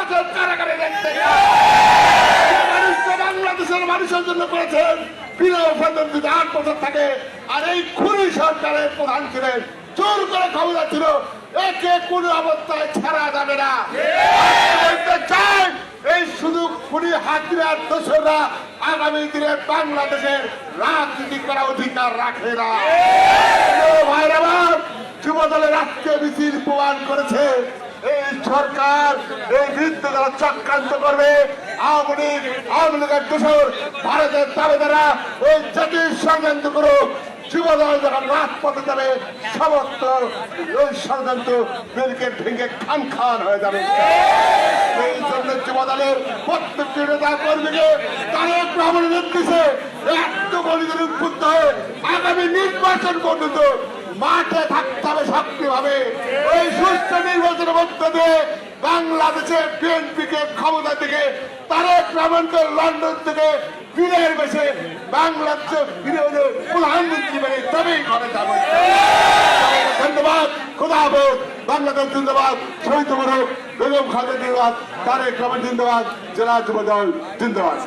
বছর কারাগারে দেখতে বাংলাদেশের মানুষের জন্য করেছেন বিনা বেতন যদি 8 বছর থাকে। আর এই খুনি সরকারের প্রধান ছিলেন, জোর করে ক্ষমতা ছিল, একে কোনো অবস্থায় ছাড়া যাবে না। বলতে চাই এই শুধু খুনি হাতিয়ার দোষরা আগামী দিনে বাংলাদেশের রাজনীতি করার অধিকার রাখে না। ভাইরা আমার, যুব দলের রাষ্ট্রীয় মিছিল প্রমাণ করেছে এই সরকার এই বিরুদ্ধে যারা চক্রান্ত করবে, আওয়ামী লীগের দোষর ভারতের দাবেদারা ওই জাতির ষড়যন্ত্র করুক। যুব দল যখন রাজপথে যাবে, সমস্ত ওই ষড়যন্ত্র বিলকে ভেঙে খান খান হয়ে যাবে। এই জন্য যুব দলের প্রত্যেকটি নেতা কর্মীকে তারেক রহমানের নির্দেশে একটু গণিতের উদ্বুদ্ধ হয়ে আগামী নির্বাচন পর্যন্ত মাঠে থাকতে হবে সক্রিয়ভাবে। এই সুস্থ নির্বাচনের মধ্য দিয়ে বাংলাদেশে বিএনপিকে ক্ষমতা থেকে তারেক রহমানকে লন্ডন থেকে বিলের বেশে বাংলাদেশে ফিরে হলে প্রধানমন্ত্রী মানে তবেই ঘরে যাবে। ধন্যবাদ, খোদা হাফেজ, বাংলাদেশ জিন্দাবাদ, শহীদ মোবারক, বেগম খালেদা জিন্দাবাদ, তারেক রহমান জিন্দাবাদ, জেলা যুব দল জিন্দাবাদ।